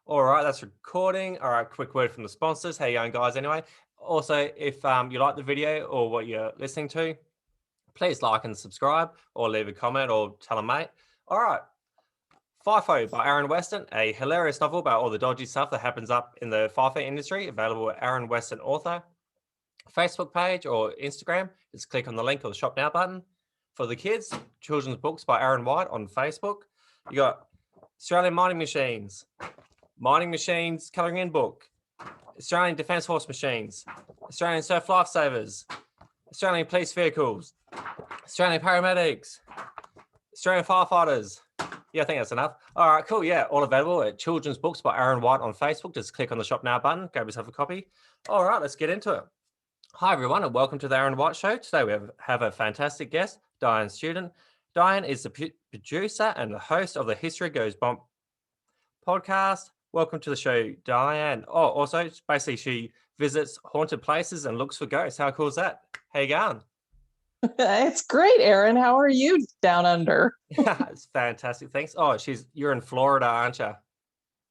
All right, that's recording. All right, quick word from the sponsors. How you going, guys? Anyway, also, if you like the video or what you're listening to, please like and subscribe, or leave a comment, or tell a mate. All right, FIFO by Aaron Weston, a hilarious novel about all the dodgy stuff that happens up in the FIFO industry. Available at Aaron Weston Author Facebook page or Instagram. Just click on the link or the shop now button. For the kids, children's books by Aaron White on Facebook. You got Australian Mining Machines Colouring In Book, Australian Defence Force Machines, Australian Surf Lifesavers, Australian Police Vehicles, Australian Paramedics, Australian Firefighters. Yeah, I think that's enough. All right, cool. Yeah, all available at Children's Books by Aaron White on Facebook. Just click on the Shop Now button, grab yourself a copy. All right, let's get into it. Hi, everyone, and welcome to the Aaron White Show. Today we have a fantastic guest, Diane Student. Diane is the producer and the host of the History Goes Bump podcast. Welcome to the show, Diane. Oh, also, basically, she visits haunted places and looks for ghosts. How cool is that? How you going? It's great, Aaron. How are you down under? It's fantastic. Thanks. Oh, you're in Florida, aren't you?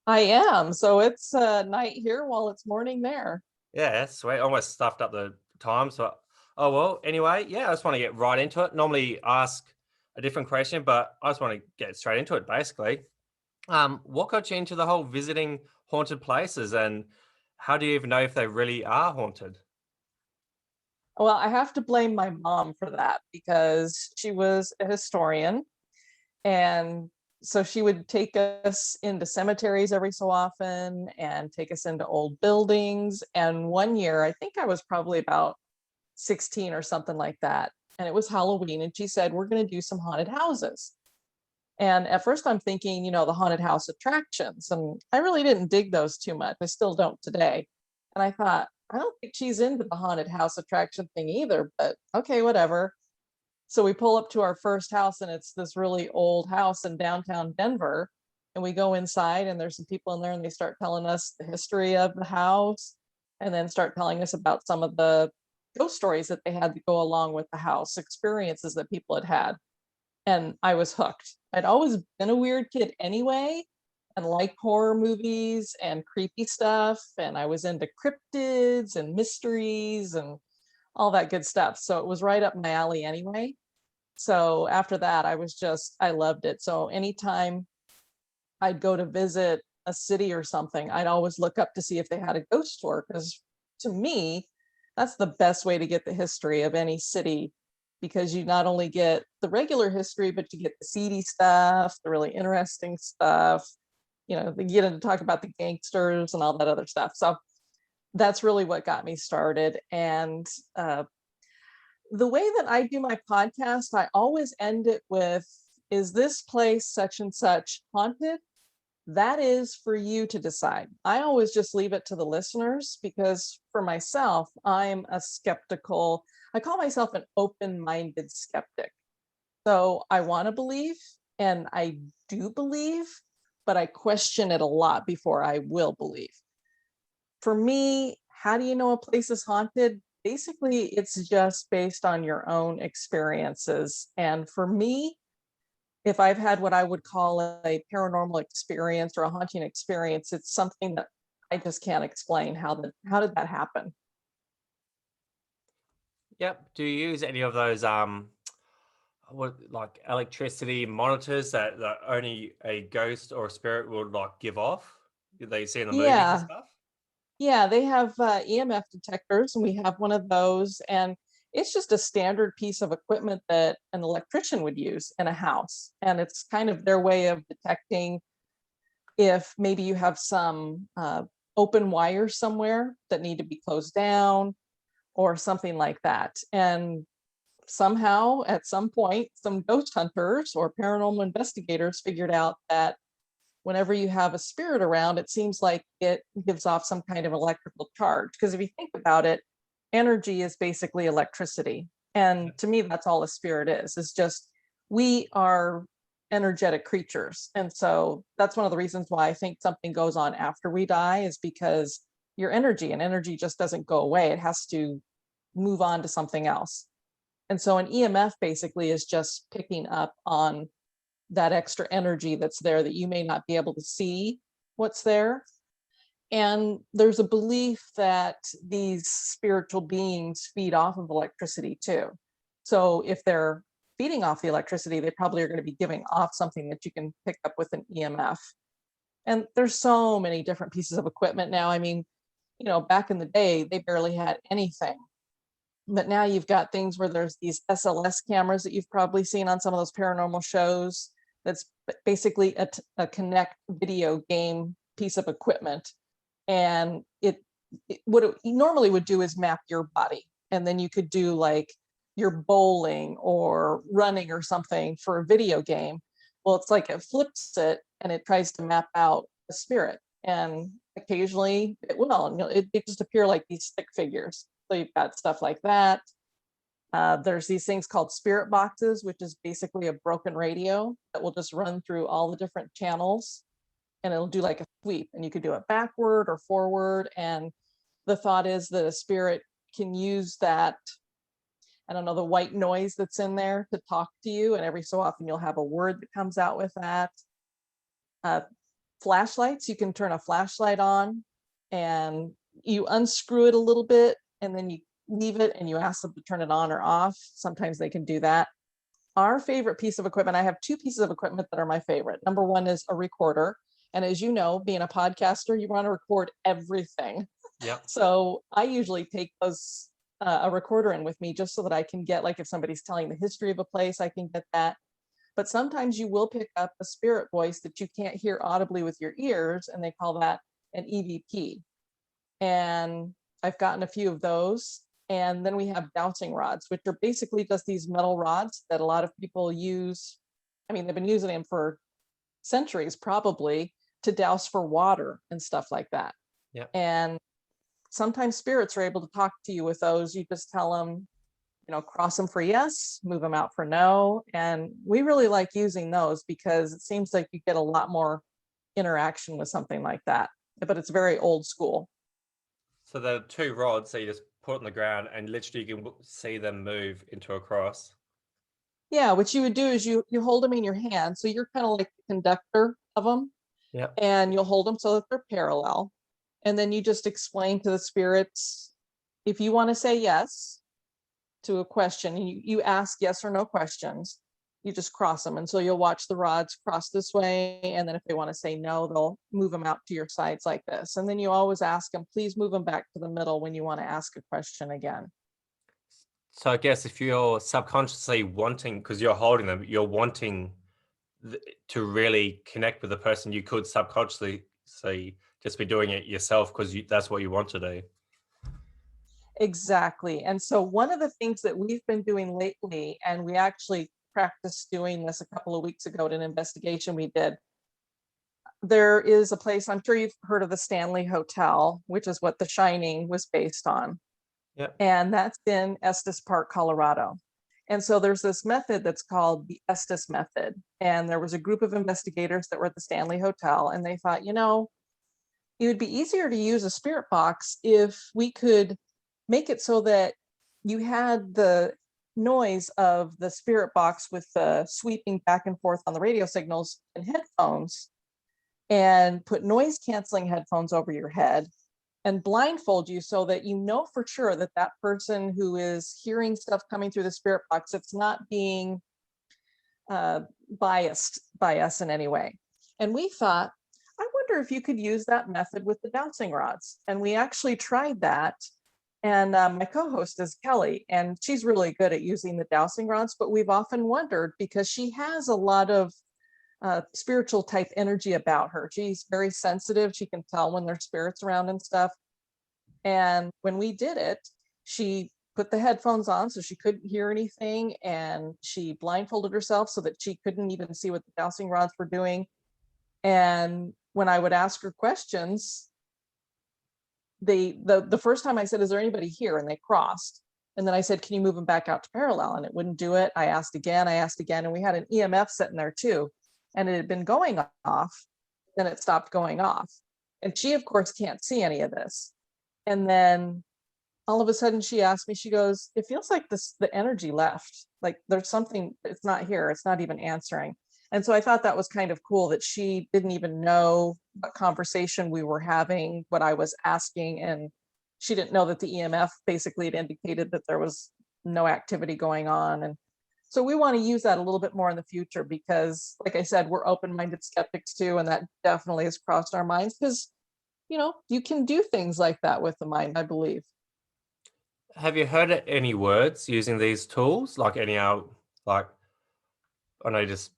I am. So it's night here while it's morning there. Yeah, that's sweet. Almost stuffed up the time. So, oh, well, anyway, yeah, I just want to get right into it. Normally ask a different question, but I just want to get straight into it, basically. What got you into the whole visiting haunted places, and how do you even know if they really are haunted? Well, I have to blame my mom for that because she was a historian. And so she would take us into cemeteries every so often and take us into old buildings. And one year, I think I was probably about 16 or something like that. And it was Halloween. And she said, we're going to do some haunted houses. And at first I'm thinking, the haunted house attractions. And I really didn't dig those too much. I still don't today. And I thought, I don't think she's into the haunted house attraction thing either, but okay, whatever. So we pull up to our first house, and it's this really old house in downtown Denver. And we go inside, and there's some people in there, and they start telling us the history of the house, and then start telling us about some of the ghost stories that they had to go along with the house, experiences that people had had. And I was hooked. I'd always been a weird kid anyway, and liked horror movies and creepy stuff. And I was into cryptids and mysteries and all that good stuff. So it was right up my alley anyway. So after that, I loved it. So anytime I'd go to visit a city or something, I'd always look up to see if they had a ghost tour, because to me, that's the best way to get the history of any city, because you not only get the regular history, but you get the seedy stuff, the really interesting stuff. They get into talk about the gangsters and all that other stuff. So that's really what got me started. And the way that I do my podcast, I always end it with, is this place such and such haunted? That is for you to decide. I always just leave it to the listeners, because for myself, I call myself an open-minded skeptic. So I want to believe, and I do believe, but I question it a lot before I will believe. For me, how do you know a place is haunted? Basically, it's just based on your own experiences. And for me, if I've had what I would call a paranormal experience or a haunting experience, it's something that I just can't explain. How did that happen? Yep. Do you use any of those like electricity monitors that only a ghost or a spirit would like give off? That you see in the movies and Yeah, stuff? yeah, they have EMF detectors, and we have one of those. And it's just a standard piece of equipment that an electrician would use in a house. And it's kind of their way of detecting if maybe you have some open wires somewhere that need to be closed down or something like that. And somehow, at some point, some ghost hunters or paranormal investigators figured out that whenever you have a spirit around, it seems like it gives off some kind of electrical charge. Because if you think about it, energy is basically electricity. And to me, that's all a spirit is. It's just, we are energetic creatures. And so that's one of the reasons why I think something goes on after we die, is because your energy, and energy just doesn't go away. It has to move on to something else. And so an EMF basically is just picking up on that extra energy that's there that you may not be able to see, what's there. And there's a belief that these spiritual beings feed off of electricity too. So if they're feeding off the electricity, they probably are going to be giving off something that you can pick up with an EMF. And there's so many different pieces of equipment now. I mean, back in the day, they barely had anything. But now you've got things where there's these SLS cameras that you've probably seen on some of those paranormal shows. That's basically a Connect video game piece of equipment. And what it normally would do is map your body. And then you could do like your bowling or running or something for a video game. Well, it's like it flips it and it tries to map out a spirit. And occasionally it will. And it just appear like these stick figures. So you've got stuff like that. There's these things called spirit boxes, which is basically a broken radio that will just run through all the different channels, and it'll do like a sweep, and you could do it backward or forward. And the thought is that a spirit can use that, I don't know, the white noise that's in there to talk to you. And every so often you'll have a word that comes out with that. Flashlights, you can turn a flashlight on and you unscrew it a little bit and then you leave it and you ask them to turn it on or off. Sometimes they can do that. Our favorite piece of equipment, I have two pieces of equipment that are my favorite. Number one is a recorder. And as you know, being a podcaster, you want to record everything. Yeah. So I usually take a recorder in with me just so that I can get, like if somebody's telling the history of a place, I can get that. But sometimes you will pick up a spirit voice that you can't hear audibly with your ears, and they call that an EVP. And I've gotten a few of those. And then we have dowsing rods, which are basically just these metal rods that a lot of people use. I mean, they've been using them for centuries, probably, to douse for water and stuff like that. Yeah. And sometimes spirits are able to talk to you with those. You just tell them, cross them for yes, move them out for no. And we really like using those because it seems like you get a lot more interaction with something like that. But it's very old school. So there are two rods that you just put on the ground and literally you can see them move into a cross. Yeah, what you would do is you hold them in your hand. So you're kind of like the conductor of them. Yeah. And you'll hold them so that they're parallel. And then you just explain to the spirits, if you want to say yes to a question, you ask yes or no questions, you just cross them. And so you'll watch the rods cross this way. And then if they want to say no, they'll move them out to your sides like this. And then you always ask them, please move them back to the middle when you want to ask a question again. So I guess if you're subconsciously wanting, because you're holding them, you're wanting to really connect with the person, you could subconsciously just be doing it yourself because that's what you want to do. Exactly. And so one of the things that we've been doing lately, and we actually practiced doing this a couple of weeks ago at an investigation we did. There is a place, I'm sure you've heard of the Stanley Hotel, which is what The Shining was based on. Yeah. And that's in Estes Park, Colorado. And so there's this method that's called the Estes method. And there was a group of investigators that were at the Stanley Hotel, and they thought, it would be easier to use a spirit box if we could make it so that you had the noise of the spirit box with the sweeping back and forth on the radio signals in headphones, and put noise canceling headphones over your head and blindfold you so that you know for sure that that person who is hearing stuff coming through the spirit box, it's not being biased by us in any way. And we thought, I wonder if you could use that method with the dowsing rods. And we actually tried that. And my co-host is Kelly, and she's really good at using the dowsing rods, but we've often wondered because she has a lot of spiritual type energy about her. She's very sensitive. She can tell when there's spirits around and stuff. And when we did it, she put the headphones on so she couldn't hear anything, and she blindfolded herself so that she couldn't even see what the dowsing rods were doing. And when I would ask her questions, the first time I said, is there anybody here? And they crossed. And then I said, can you move them back out to parallel? And it wouldn't do it. I asked again, and we had an EMF sitting there too. And it had been going off, then it stopped going off. And she, of course, can't see any of this. And then all of a sudden she asked me, she goes, it feels like the energy left. Like there's something, it's not here. It's not even answering. And so I thought that was kind of cool that she didn't even know what conversation we were having, what I was asking, and she didn't know that the EMF basically had indicated that there was no activity going on. And so we want to use that a little bit more in the future because, like I said, we're open-minded skeptics too, and that definitely has crossed our minds because, you can do things like that with the mind, I believe. Have you heard any words using these tools? Like any like I know just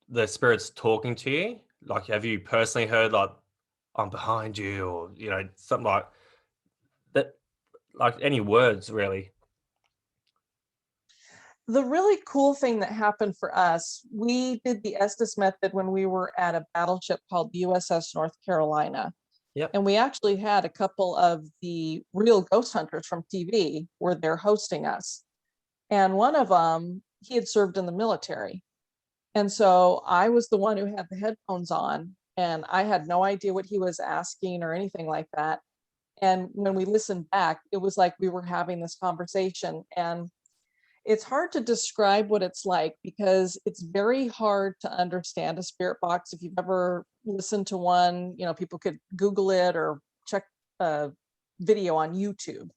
the spirits talking to you? Like have you personally heard like I'm behind you or something like that, like any words really? The really cool thing that happened for us, we did the Estes method when we were at a battleship called the USS North Carolina. Yep. And we actually had a couple of the real ghost hunters from TV were there hosting us. And one of them, he had served in the military. And so I was the one who had the headphones on, and I had no idea what he was asking or anything like that. And when we listened back, it was like we were having this conversation. And it's hard to describe what it's like because it's very hard to understand a spirit box. If you've ever listened to one, people could Google it or check a video on YouTube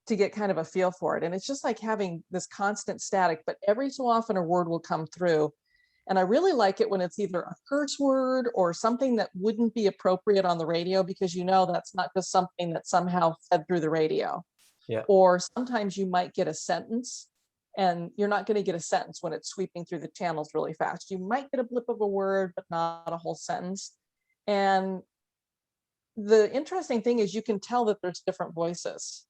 to get kind of a feel for it. And it's just like having this constant static, but every so often a word will come through. And I really like it when it's either a curse word or something that wouldn't be appropriate on the radio because that's not just something that somehow fed through the radio. Yeah. Or sometimes you might get a sentence and you're not going to get a sentence when it's sweeping through the channels really fast. You might get a blip of a word, but not a whole sentence. And the interesting thing is you can tell that there's different voices.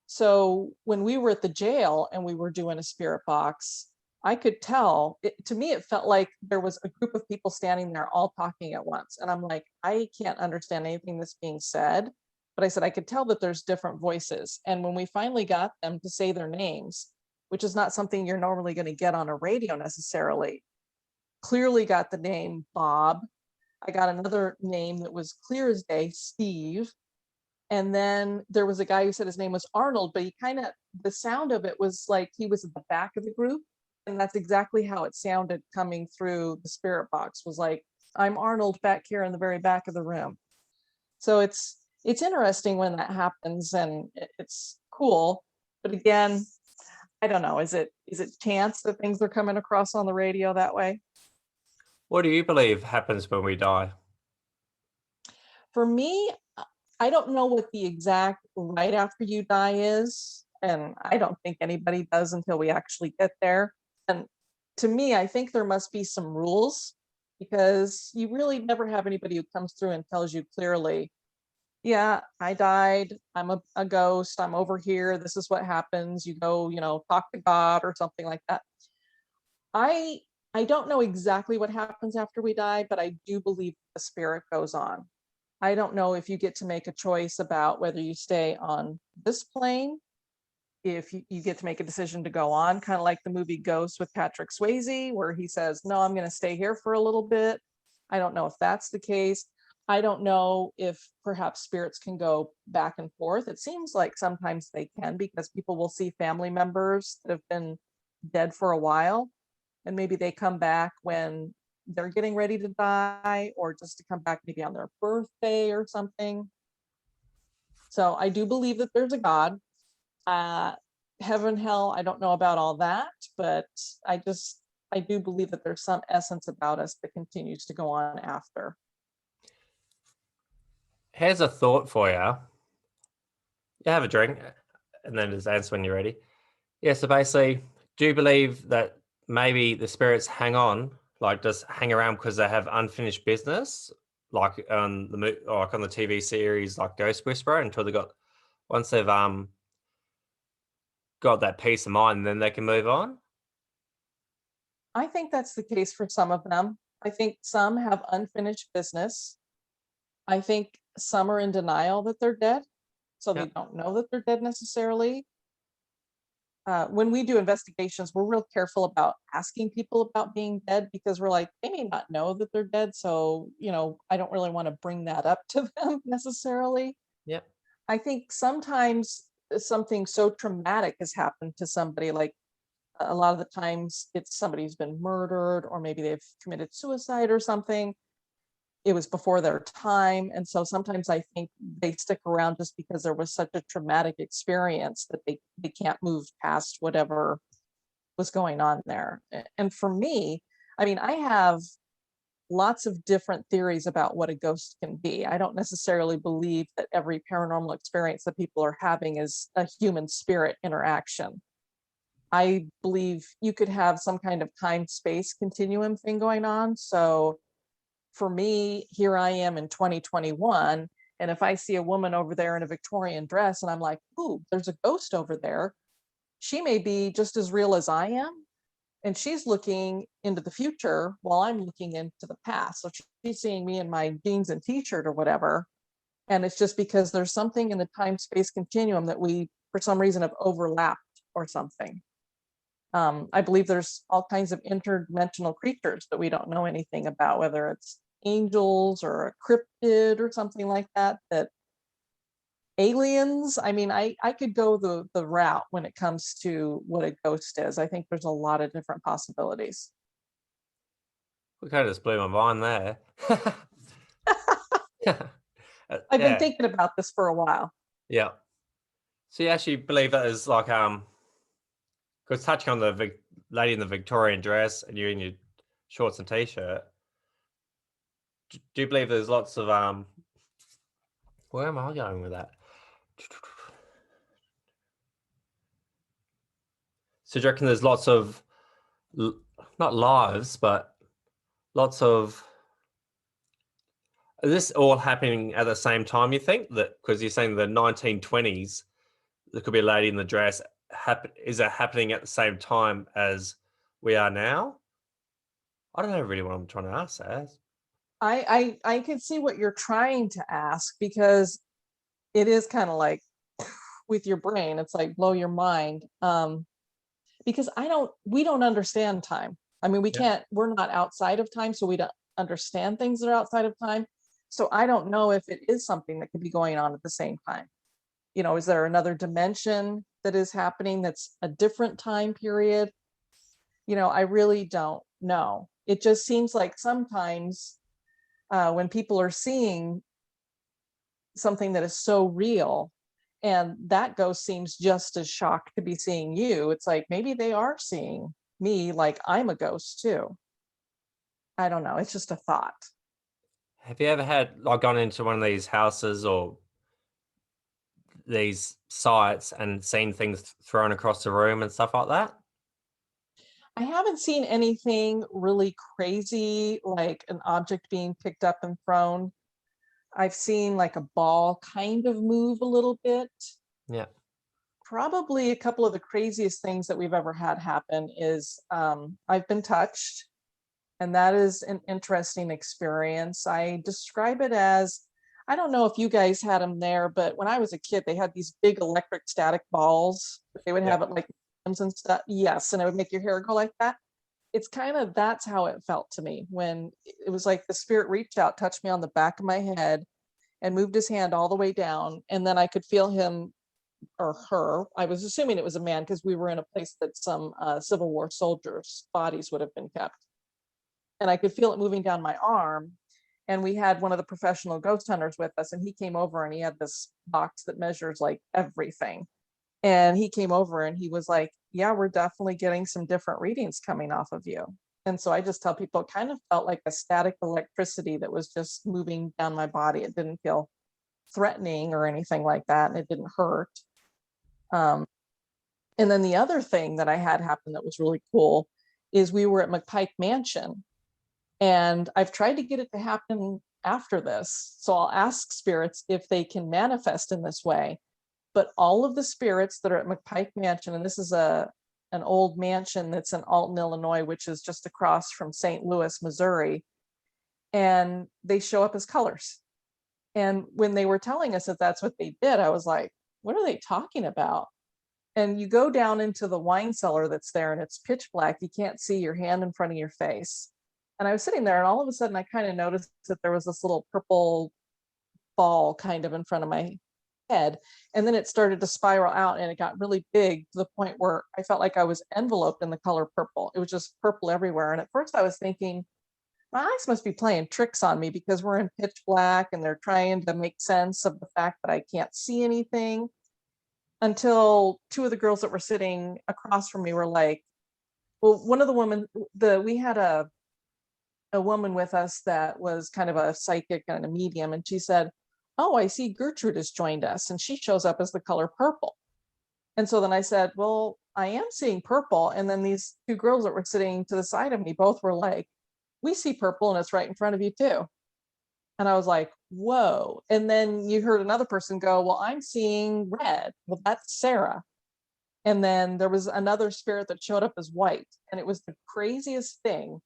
So when we were at the jail and we were doing a spirit box, I could tell, to me, it felt like there was a group of people standing there all talking at once. And I'm like, I can't understand anything that's being said. But I said, I could tell that there's different voices. And when we finally got them to say their names, which is not something you're normally going to get on a radio necessarily, clearly got the name Bob. I got another name that was clear as day, Steve. And then there was a guy who said his name was Arnold, but the sound of it was like he was at the back of the group. And that's exactly how it sounded coming through the spirit box, was like, I'm Arnold back here in the very back of the room. So it's interesting when that happens and it's cool. But again, I don't know, is it chance that things are coming across on the radio that way? What do you believe happens when we die? For me, I don't know what the exact right after you die is, and I don't think anybody does until we actually get there. And to me, I think there must be some rules because you really never have anybody who comes through and tells you clearly, yeah, I died, I'm a ghost, I'm over here, this is what happens, you go, talk to God or something like that. I don't know exactly what happens after we die, but I do believe the spirit goes on. I don't know if you get to make a choice about whether you stay on this plane, if you get to make a decision to go on, kind of like the movie Ghost with Patrick Swayze, where he says, no, I'm going to stay here for a little bit. I don't know if that's the case. I don't know if perhaps spirits can go back and forth. It seems like sometimes they can because people will see family members that have been dead for a while, and maybe they come back when they're getting ready to die or just to come back maybe on their birthday or something. So I do believe that there's a God. Heaven, hell, I don't know about all that, but I do believe that there's some essence about us that continues to go on after. Here's a thought for you. You have a drink and then just answer when you're ready. Yeah, so basically, do you believe that maybe the spirits hang on, like just hang around because they have unfinished business, like on like on the TV series like Ghost Whisperer, until once they've got that peace of mind, then they can move on? I think that's the case for some of them. I think some have unfinished business. I think some are in denial that they're dead, so Yeah. they don't know that they're dead necessarily. When we do investigations, we're real careful about asking people about being dead because we're like, they may not know that they're dead. So, I don't really want to bring that up to them necessarily. Yep. I think sometimes something so traumatic has happened to somebody, like A lot of the times it's somebody who's been murdered, or maybe they've committed suicide or something. It was before their time. And so sometimes I think they stick around just because there was such a traumatic experience that they can't move past whatever was going on there. And for me, I mean, I have lots of different theories about what a ghost can be. I don't necessarily believe that every paranormal experience that people are having is a human spirit interaction. I believe you could have some kind of time space continuum thing going on. So for me, here I am in 2021. And if I see a woman over there in a Victorian dress and I'm like, ooh, there's a ghost over there, she may be just as real as I am. And she's looking into the future while I'm looking into the past. So she's seeing me in my jeans and t-shirt or whatever. And it's just because there's something in the time space continuum that we, for some reason, have overlapped or something. I believe there's all kinds of interdimensional creatures that we don't know anything about, whether it's angels or a cryptid or something like that, that aliens. I mean, I could go the route when it comes to what a ghost is. I think there's a lot of different possibilities. We kind of just blew my mind there. I've been Yeah, thinking about this for a while. yeah. So you actually believe that is like because touching on the lady in the Victorian dress and you in your shorts and t-shirt, do you believe there's lots of where am I going with that? So do you reckon there's lots of not lives, but lots of is this all happening at the same time, you think? That because you're saying the 1920s, there could be a lady in the dress. Is it happening at the same time as we are now? I don't know really what I'm trying to ask, as. I can see what you're trying to ask, because it is kind of like with your brain, it's like blow your mind. Because we don't understand time. I mean, Yeah. we're not outside of time, so we don't understand things that are outside of time. So I don't know if it is something that could be going on at the same time. You know, is there another dimension that is happening that's a different time period? You know, I really don't know. It just seems like sometimes when people are seeing something that is so real, and that ghost seems just as shocked to be seeing you, it's like maybe they are seeing me like I'm a ghost too. I don't know. It's just a thought. Have you ever had like gone into one of these houses or these sites and seen things thrown across the room and stuff like that? I haven't seen anything really crazy, like an object being picked up and thrown. I've seen like a ball kind of move a little bit. Yeah. Probably a couple of the craziest things that we've ever had happen is I've been touched, and that is an interesting experience. I describe it as, I don't know if you guys had them there, but when I was a kid, they had these big electric static balls. They would Yeah. have it like and stuff. Yes, and it would make your hair go like that. It's kind of, that's how it felt to me when it was like the spirit reached out, touched me on the back of my head, and moved his hand all the way down, and then I could feel him or her. I was assuming it was a man because we were in a place that some Civil War soldiers' bodies would have been kept. And I could feel it moving down my arm. And we had one of the professional ghost hunters with us, and he came over and he had this box that measures like everything. And he came over and he was like, yeah, we're definitely getting some different readings coming off of you. And so I just tell people, it kind of felt like a static electricity that was just moving down my body. It didn't feel threatening or anything like that, and it didn't hurt. Um, and then the other thing that I had happen that was really cool is we were at McPike Mansion, and I've tried to get it to happen after this. So I'll ask spirits if they can manifest in this way. But all of the spirits that are at McPike Mansion, and this is an old mansion that's in Alton, Illinois, which is just across from St. Louis, Missouri, and they show up as colors. And when they were telling us that that's what they did, I was like, what are they talking about? And you go down into the wine cellar that's there and it's pitch black. You can't see your hand in front of your face. And I was sitting there and all of a sudden I kind of noticed that there was this little purple ball kind of in front of my head. And then it started to spiral out and it got really big to the point where I felt like I was enveloped in the color purple. It was just purple everywhere. And at first I was thinking, my eyes must be playing tricks on me because we're in pitch black and they're trying to make sense of the fact that I can't see anything, until two of the girls that were sitting across from me were like, well, one of the women, we had a woman with us that was kind of a psychic and a medium, and she said, oh, I see Gertrude has joined us and she shows up as the color purple. And so then I said, well, I am seeing purple. And then these two girls that were sitting to the side of me both were like, we see purple and it's right in front of you too. And I was like, whoa. And then you heard another person go, well, I'm seeing red. Well, that's Sarah. And then there was another spirit that showed up as white. And it was the craziest thing.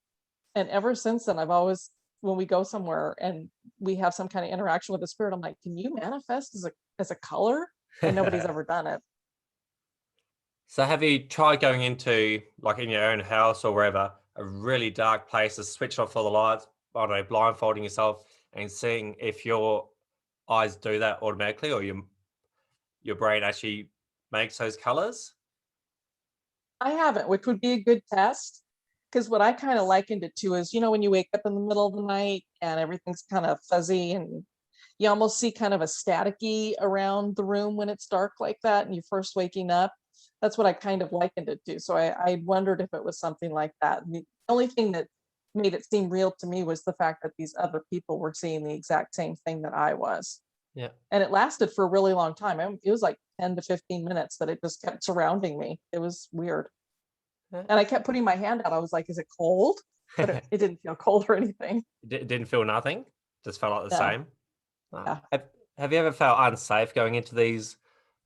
And ever since then, I've always, when we go somewhere and we have some kind of interaction with a spirit, I'm like, can you manifest as a color? And nobody's ever done it. So have you tried going into, like in your own house or wherever, a really dark place, to switch off all the lights, I don't know, blindfolding yourself and seeing if your eyes do that automatically, or your brain actually makes those colors? I haven't, which would be a good test. Because what I kind of likened it to is, when you wake up in the middle of the night and everything's kind of fuzzy and you almost see kind of a staticky around the room when it's dark like that and you're first waking up. That's what I kind of likened it to. So I wondered if it was something like that. And the only thing that made it seem real to me was the fact that these other people were seeing the exact same thing that I was. Yeah. And it lasted for a really long time. It was like 10 to 15 minutes that it just kept surrounding me. It was weird. Yeah. And I kept putting my hand out. I was like, is it cold? But it didn't feel cold or anything. It didn't feel nothing? Just felt like the No. same? Oh. Yeah. Have you ever felt unsafe going into these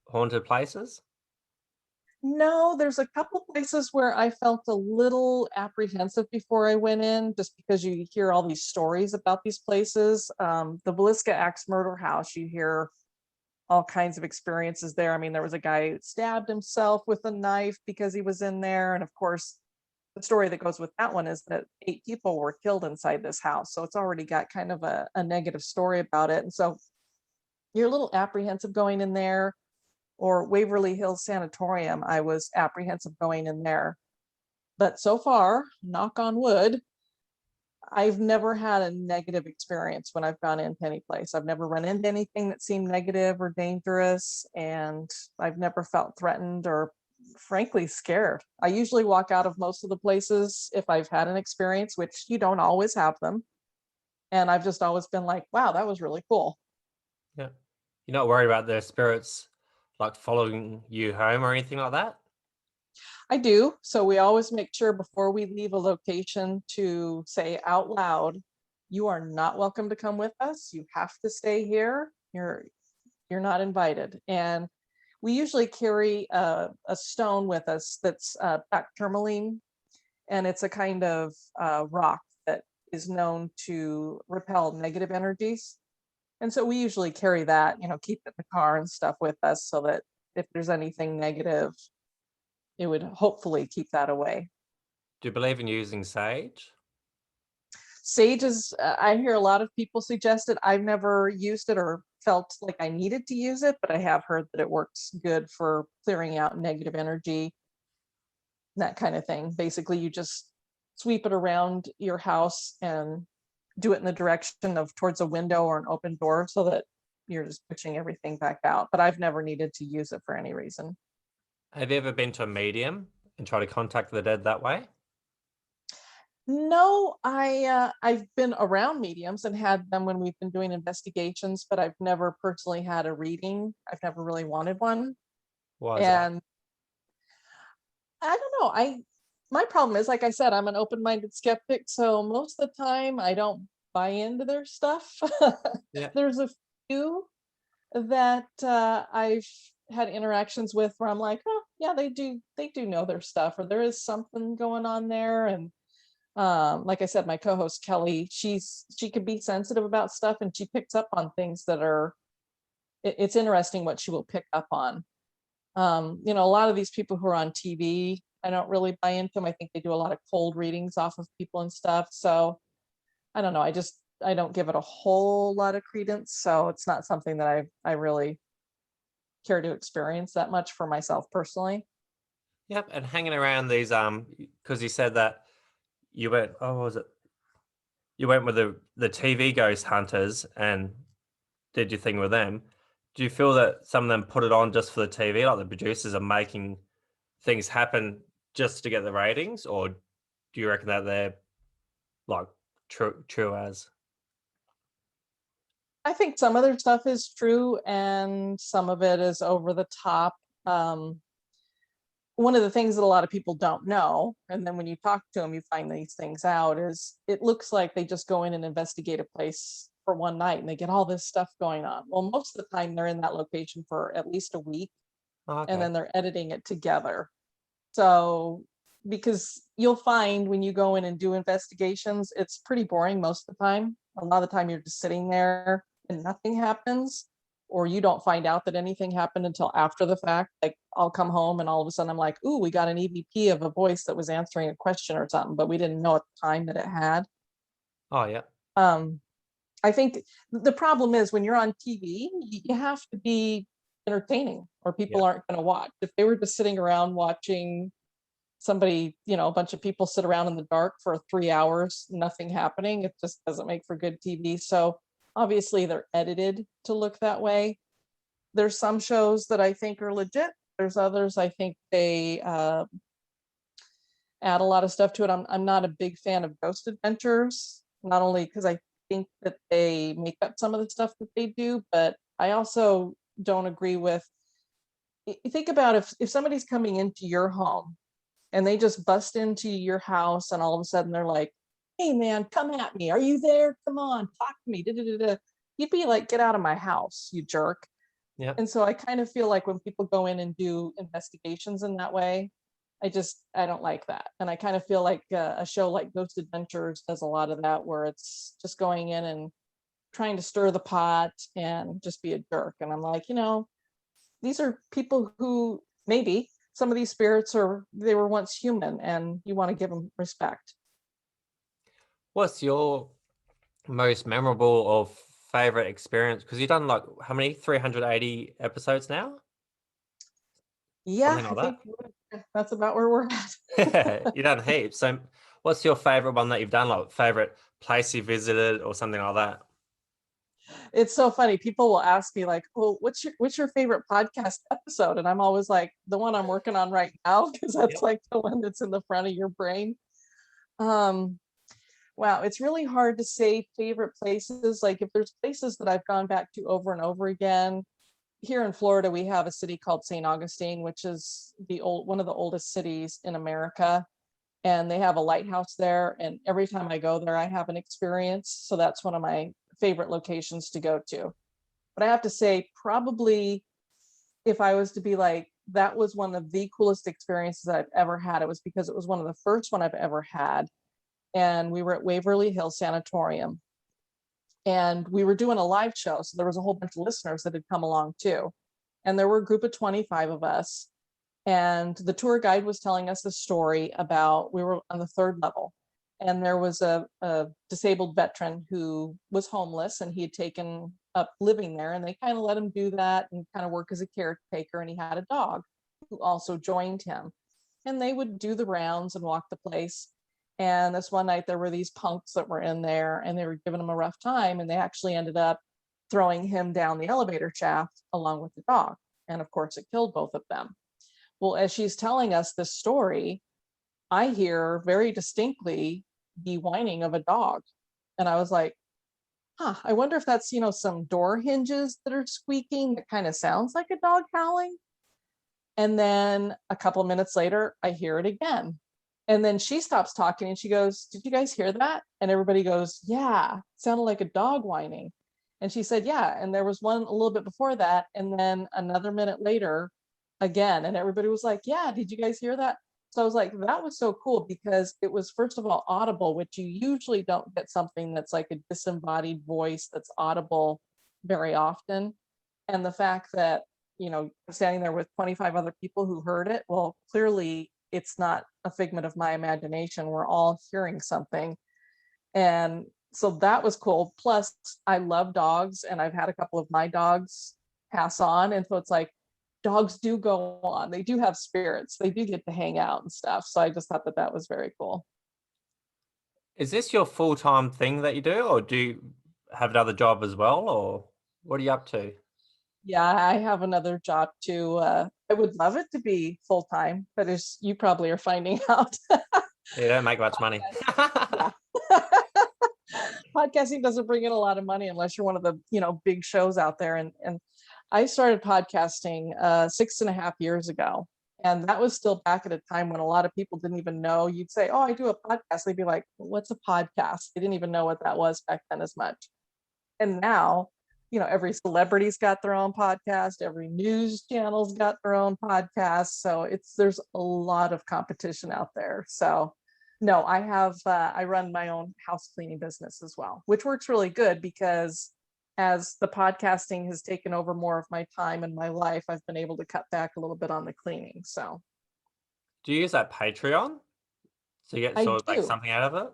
haunted places? No, there's a couple places where I felt a little apprehensive before I went in, just because you hear all these stories about these places. The Villisca Axe Murder House, you hear all kinds of experiences there. I mean, there was a guy who stabbed himself with a knife because he was in there. And of course, the story that goes with that one is that 8 people were killed inside this house. So it's already got kind of a negative story about it. And so you're a little apprehensive going in there. Or Waverly Hills Sanatorium, I was apprehensive going in there. But so far, knock on wood, I've never had a negative experience when I've gone into any place. I've never run into anything that seemed negative or dangerous, and I've never felt threatened or frankly scared. I usually walk out of most of the places if I've had an experience, which you don't always have them. And I've just always been like, wow, that was really cool. Yeah. You're not worried about the spirits like following you home or anything like that? I do. So we always make sure before we leave a location to say out loud, you are not welcome to come with us. You have to stay here. You're not invited. And we usually carry a stone with us that's black tourmaline, and it's a kind of rock that is known to repel negative energies. And so we usually carry that, keep it in the car and stuff with us so that if there's anything negative, it would hopefully keep that away. Do you believe in using sage? Sage is, I hear a lot of people suggest it. I've never used it or felt like I needed to use it, but I have heard that it works good for clearing out negative energy, that kind of thing. Basically, you just sweep it around your house and do it in the direction of towards a window or an open door so that you're just pushing everything back out. But I've never needed to use it for any reason. Have you ever been to a medium and try to contact the dead that way? No, I've been around mediums and had them when we've been doing investigations, but I've never personally had a reading. I've never really wanted one. Why is that? And I don't know. My problem is, like I said, I'm an open-minded skeptic, so most of the time I don't buy into their stuff. Yeah. There's a few that I've had interactions with where I'm like, oh yeah, they do know their stuff, or there is something going on there. And like I said, my co-host Kelly, she can be sensitive about stuff, and she picks up on things that are, it's interesting what she will pick up on. A lot of these people who are on TV, I don't really buy into them. I think they do a lot of cold readings off of people and stuff. So I don't know. I don't give it a whole lot of credence. So it's not something that I really care to experience that much for myself personally. Yep, and hanging around these because you said that you went, oh, what was it? You went with the TV ghost hunters and did your thing with them. Do you feel that some of them put it on just for the TV, like the producers are making things happen just to get the ratings, or do you reckon that they're like true as? I think some other stuff is true and some of it is over the top. Um, One of the things that a lot of people don't know, and then when you talk to them, you find these things out, is it looks like they just go in and investigate a place for one night and they get all this stuff going on. Well, most of the time they're in that location for at least a week Oh, and okay. then they're editing it together. So, because you'll find when you go in and do investigations, it's pretty boring most of the time. A lot of the time you're just sitting there and nothing happens, or you don't find out that anything happened until after the fact. Like I'll come home and all of a sudden I'm like, ooh, we got an EVP of a voice that was answering a question or something, but we didn't know at the time that it had. Oh, yeah. Um, I think the problem is when you're on TV, you have to be entertaining or Yeah. people aren't going to watch. If they were just sitting around watching somebody, a bunch of people sit around in the dark for 3 hours, nothing happening, it just doesn't make for good TV. So obviously they're edited to look that way. There's some shows that I think are legit. There's others I think they add a lot of stuff to it. I'm not a big fan of Ghost Adventures, not only because I think that they make up some of the stuff that they do, but I also don't agree with. You think about if somebody's coming into your home and they just bust into your house and all of a sudden they're like, hey man, come at me, are you there, come on, talk to me, da, da, da, da. You'd be like, get out of my house, you jerk. Yeah. And so I kind of feel like when people go in and do investigations in that way, I don't like that. And I kind of feel like a show like Ghost Adventures does a lot of that, where it's just going in and trying to stir the pot and just be a jerk. And I'm like, these are people who maybe some of these spirits they were once human and you want to give them respect. What's your most memorable or favorite experience? Because you've done like how many? 380 episodes now? Yeah, Something I like think that. that's about where we're at. You've done heaps. So what's your favorite one that you've done? Like favorite place you visited or something like that? It's so funny. People will ask me like, "Oh, what's your favorite podcast episode?" And I'm always like, "The one I'm working on right now," because that's Yep. like the one that's in the front of your brain. Um, wow, it's really hard to say favorite places. Like if there's places that I've gone back to over and over again. Here in Florida, we have a city called St. Augustine, which is one of the oldest cities in America. And they have a lighthouse there. And every time I go there, I have an experience. So that's one of my favorite locations to go to. But I have to say, probably if I was to be like, that was one of the coolest experiences I've ever had, it was because it was one of the first one I've ever had. And we were at Waverly Hill Sanatorium. And we were doing a live show. So there was a whole bunch of listeners that had come along too. And there were a group of 25 of us. And the tour guide was telling us a story about, we were on the third level. And there was a disabled veteran who was homeless and he had taken up living there. And they kind of let him do that and kind of work as a caretaker. And he had a dog who also joined him. And they would do the rounds and walk the place. And this one night there were these punks that were in there and they were giving him a rough time. And they actually ended up throwing him down the elevator shaft along with the dog. And of course, it killed both of them. Well, as she's telling us this story, I hear very distinctly the whining of a dog. And I was like, I wonder if that's, some door hinges that are squeaking. That kind of sounds like a dog howling. And then a couple of minutes later, I hear it again. And then she stops talking and she goes, did you guys hear that? And everybody goes, yeah, it sounded like a dog whining. And she said, yeah. And there was one a little bit before that. And then another minute later, again. And everybody was like, yeah, did you guys hear that? So I was like, that was so cool because it was, first of all, audible, which you usually don't get something that's like a disembodied voice that's audible very often. And the fact that, standing there with 25 other people who heard it, well, clearly it's not a figment of my imagination. We're all hearing something. And so that was cool. Plus, I love dogs and I've had a couple of my dogs pass on. And so it's like, dogs do go on. They do have spirits. They do get to hang out and stuff. So I just thought that that was very cool. Is this your full-time thing that you do, or do you have another job as well, or what are you up to? Yeah, I have another job too. I would love it to be full time, but as you probably are finding out, You don't make much money. yeah. Podcasting doesn't bring in a lot of money unless you're one of the big shows out there. And I started podcasting 6.5 years ago, and that was still back at a time when a lot of people didn't even know. You'd say, "Oh, I do a podcast." They'd be like, "What's a podcast?" They didn't even know what that was back then as much. And now, every celebrity's got their own podcast, every news channel's got their own podcast. So there's a lot of competition out there. So no, I run my own house cleaning business as well, which works really good because as the podcasting has taken over more of my time and my life, I've been able to cut back a little bit on the cleaning. So Do you use that Patreon to get I sort of like do. something out of it?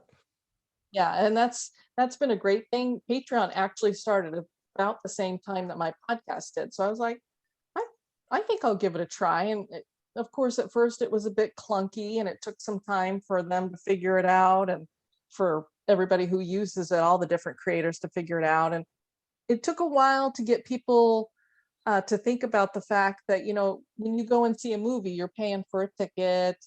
Yeah, and that's been a great thing. Patreon actually started about the same time that my podcast did. So I was like, I I think I'll give it a try. And of course, at first it was a bit clunky, and it took some time for them to figure it out, and for everybody who uses it, all the different creators to figure it out. And it took a while to get people to think about the fact that when you go and see a movie, you're paying for a ticket.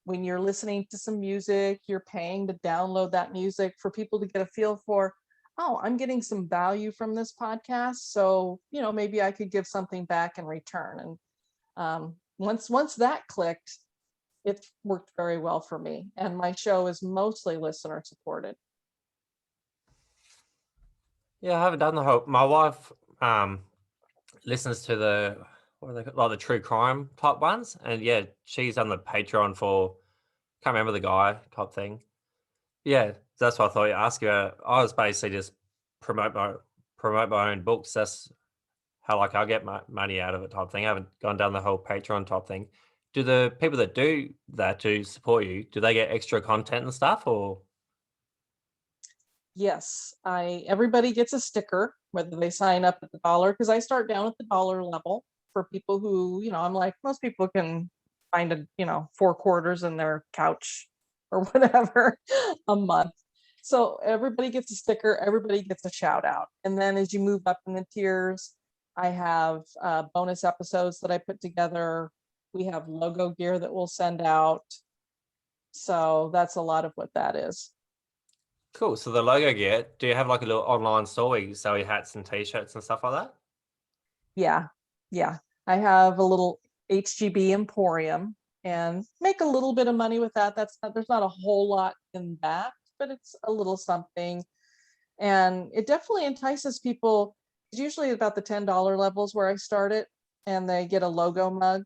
When you're listening to some music, you're paying to download that music, for people to get a feel for, oh, I'm getting some value from this podcast, so maybe I could give something back in return. And once that clicked, it worked very well for me, and my show is mostly listener supported. Yeah, I haven't done the whole. My wife listens to the what are they called? Like the true crime type ones, and yeah, she's done the Patreon for can't remember the guy type thing. Yeah, that's what I thought you asked you about. I was basically just promote my promote my own books. That's how like I get my money out of it type thing. I haven't gone down the whole Patreon type thing. Do the people that do that to support you, do they get extra content and stuff, or Yes, I everybody gets a sticker, whether they sign up at the dollar, because I start down at the dollar level for people who, I'm like, most people can find four quarters in their couch or whatever a month. So everybody gets a sticker, everybody gets a shout out. And then as you move up in the tiers, I have bonus episodes that I put together. We have logo gear that we'll send out. So that's a lot of what that is. cool? So the logo gear, do you have like a little online store where you sell your hats and t-shirts and stuff like that? Yeah, yeah. I have a little HGB emporium and make a little bit of money with that. There's not a whole lot in that, but it's a little something. And it definitely entices people. It's usually about the $10 levels where I start it, and they get a logo mug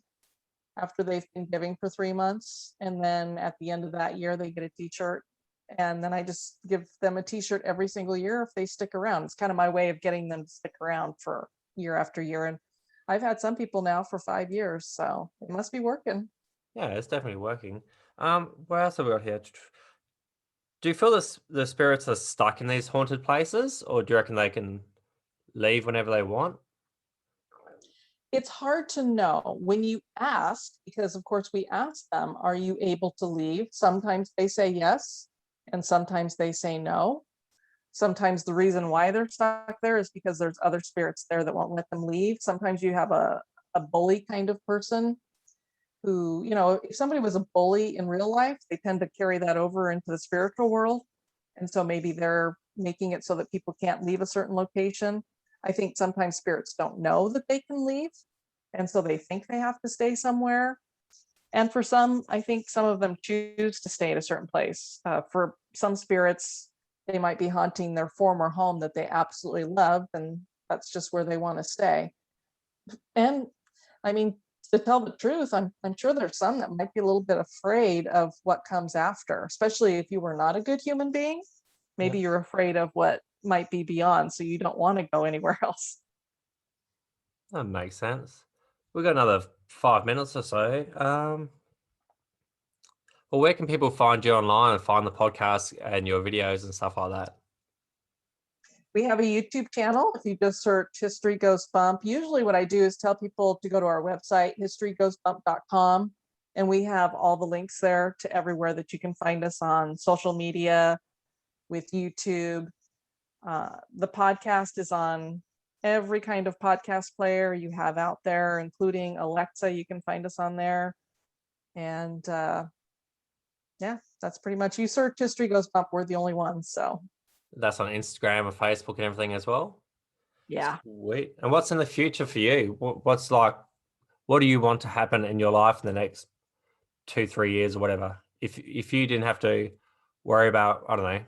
after they've been giving for 3 months. And then at the end of that year, they get a t-shirt. And then I just give them a t-shirt every single year if they stick around. It's kind of my way of getting them to stick around for year after year. And I've had some people now for 5 years, so it must be working. Yeah, it's definitely working. What else have we got here? Do you feel the spirits are stuck in these haunted places, or do you reckon they can leave whenever they want? It's hard to know when you ask, because of course we ask them, are you able to leave? Sometimes they say yes, and sometimes they say no. Sometimes the reason why they're stuck there is because there's other spirits there that won't let them leave. Sometimes you have a bully kind of person who, if somebody was a bully in real life, they tend to carry that over into the spiritual world. And so maybe they're making it so that people can't leave a certain location. I think sometimes spirits don't know that they can leave, and so they think they have to stay somewhere. And for some, I think some of them choose to stay at a certain place. For some spirits, they might be haunting their former home that they absolutely love, and that's just where they want to stay. And I mean, to tell the truth, I'm sure there's some that might be a little bit afraid of what comes after, especially if you were not a good human being. Yeah, Maybe you're afraid of what might be beyond, so you don't want to go anywhere else. that makes sense. We've got another 5 minutes or so. Well, where can people find you online and find the podcast and your videos and stuff like that? We have a YouTube channel. If you just search History Goes Bump, usually what I do is tell people to go to our website, historygoesbump.com, and we have all the links there to everywhere that you can find us on social media, with YouTube. The podcast is on every kind of podcast player you have out there, including Alexa. You can find us on there. And yeah, that's pretty much, you search History Goes Bump, we're the only ones. So That's on Instagram and Facebook and everything as well. yeah. Sweet. And what's in the future for you? What's like, what do you want to happen in your life in the next 2-3 years or whatever? If you didn't have to worry about, I don't know.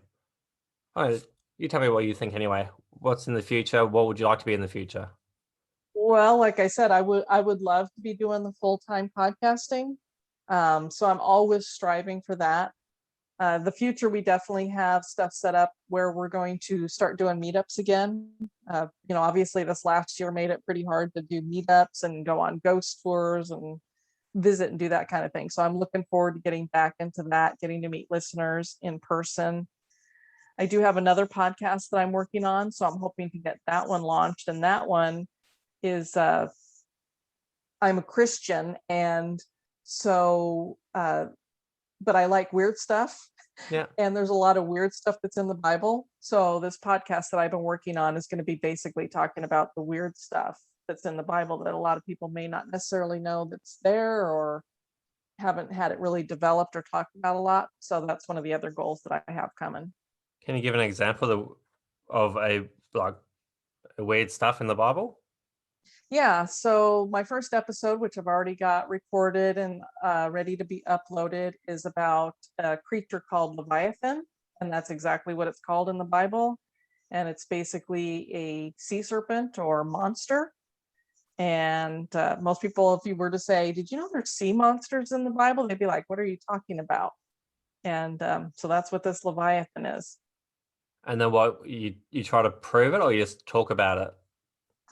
Oh, you tell me what you think anyway. What's in the future? What would you like to be in the future? Well, like I said, I would love to be doing the full-time podcasting. So I'm always striving for that. The future, we definitely have stuff set up where we're going to start doing meetups again. Obviously this last year made it pretty hard to do meetups and go on ghost tours and visit and do that kind of thing. So I'm looking forward to getting back into that, getting to meet listeners in person. I do have another podcast that I'm working on, so I'm hoping to get that one launched. And that one is, I'm a Christian, and so but I like weird stuff. Yeah. And there's a lot of weird stuff that's in the Bible. So this podcast that I've been working on is going to be basically talking about the weird stuff that's in the Bible that a lot of people may not necessarily know that's there, or haven't had it really developed or talked about a lot. So that's one of the other goals that I have coming. Can you give an example of a like weird stuff in the Bible? Yeah, so my first episode, which I've already got recorded and ready to be uploaded, is about a creature called Leviathan, and that's exactly what it's called in the Bible. And it's basically a sea serpent or monster. And most people, if you were to say, "Did you know there's sea monsters in the Bible?" they'd be like, "What are you talking about?" And so that's what this Leviathan is. And then what you try to prove it, or you just talk about it?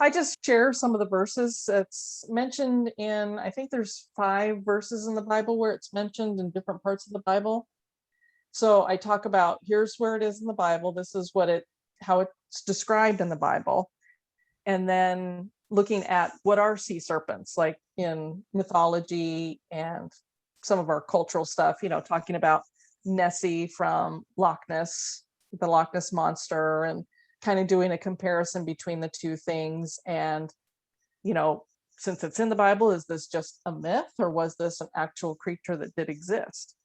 I just share some of the verses. It's mentioned in, I think there's 5 verses in the Bible where it's mentioned in different parts of the Bible. So I talk about, here's where it is in the Bible. This is how it's described in the Bible. And then looking at what are sea serpents, like in mythology and some of our cultural stuff, talking about Nessie from Loch Ness, the Loch Ness monster, and kind of doing a comparison between the two things. And, since it's in the Bible, is this just a myth, or was this an actual creature that did exist?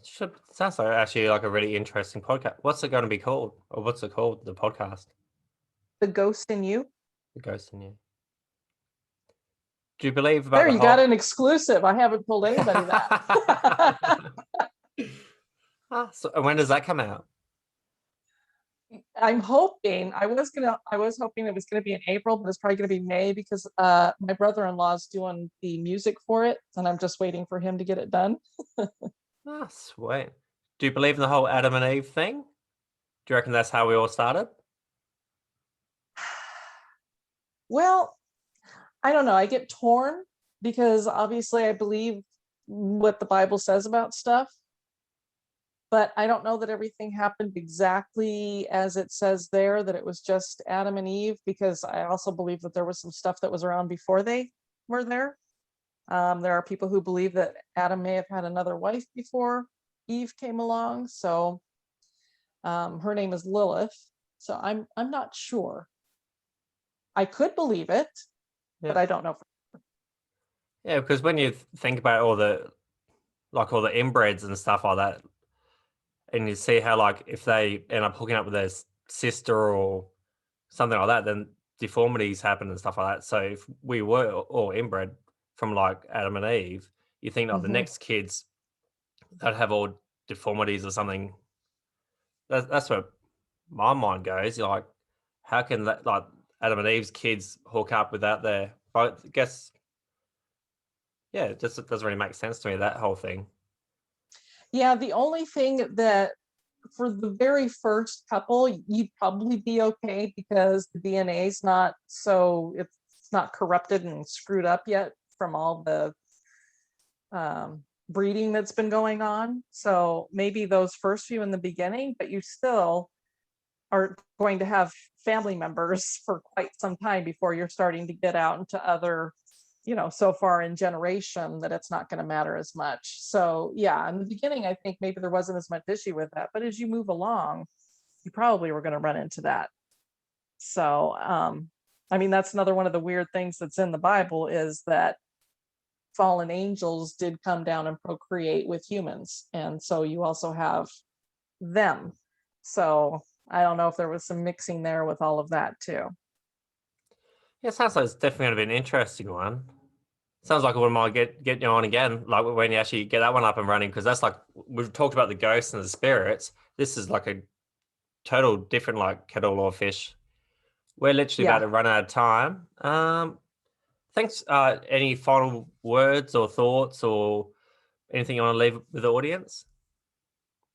Sounds like actually like a really interesting podcast. What's it going to be called? Or what's it called, the podcast? The Ghost in You. The Ghost in You. Do you believe about There, the you got whole... an exclusive. I haven't told anybody that. So when does that come out? I'm hoping, I was hoping it was gonna be in April, but it's probably gonna be May, because my brother-in-law is doing the music for it, and I'm just waiting for him to get it done. Sweet. Do you believe in the whole Adam and Eve thing? Do you reckon that's how we all started? Well, I don't know. I get torn, because obviously I believe what the Bible says about stuff, but I don't know that everything happened exactly as it says there, that it was just Adam and Eve, because I also believe that there was some stuff that was around before they were there. There are people who believe that Adam may have had another wife before Eve came along. So her name is Lilith. So I'm not sure. I could believe it, but I don't know. Yeah, because when you think about all the inbreds and stuff like that, and you see how like if they end up hooking up with their sister or something like that, then deformities happen and stuff like that. So if we were all inbred from like Adam and Eve, you think like the next kids that have all deformities or something. That's where my mind goes. You're like, how can that, like Adam and Eve's kids hook up without their both? I guess, yeah, it just doesn't really make sense to me, that whole thing. Yeah, the only thing that for the very first couple, you'd probably be okay, because the DNA is not it's not corrupted and screwed up yet from all the breeding that's been going on. So maybe those first few in the beginning, but you still, are going to have family members for quite some time before you're starting to get out into other, so far in generation that it's not going to matter as much. So yeah, in the beginning, I think maybe there wasn't as much issue with that, but as you move along, you probably were going to run into that. So, I mean, that's another one of the weird things that's in the Bible, is that fallen angels did come down and procreate with humans. And so you also have them. So I don't know if there was some mixing there with all of that too. Yeah, it sounds like it's definitely going to be an interesting one. Sounds like I wouldn't mind getting you on again, like when you actually get that one up and running, because that's like, we've talked about the ghosts and the spirits. This is like a total different, like, kettle or fish. We're literally about Yeah. to run out of time. Thanks. Any final words or thoughts or anything you want to leave with the audience?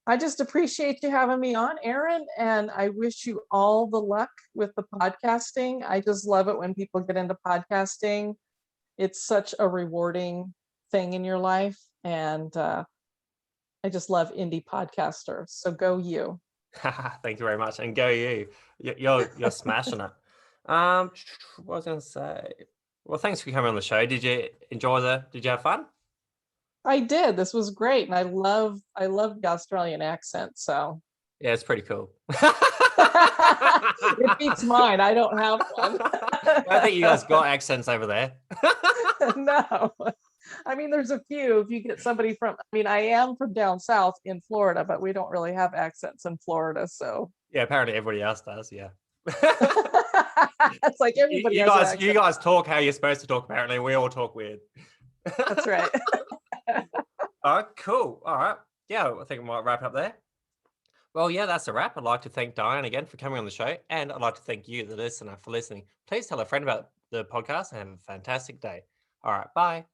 I just appreciate you having me on, Aaron, and I wish you all the luck with the podcasting. I just love it when people get into podcasting. It's such a rewarding thing in your life, and I just love indie podcasters. So go you. Thank you very much, and go you. You're smashing it. What was I going to say? Well, thanks for coming on the show. Did you Did you have fun? I did. This was great, and I love the Australian accent. So Yeah, it's pretty cool. it beats mine. I don't have one. I think you guys got accents over there. No. I mean, there's a few. If you get somebody from, I mean, I am from down south in Florida, but we don't really have accents in Florida. So yeah, apparently everybody else does. Yeah. it's like everybody you has an guys, accent. you guys talk how you're supposed to talk. Apparently, we all talk weird. That's right. All right, cool. All right. Yeah, I think I might wrap up there. Well, yeah, that's a wrap. I'd like to thank Diane again for coming on the show, and I'd like to thank you, the listener, for listening. Please tell a friend about the podcast and have a fantastic day. All right, bye.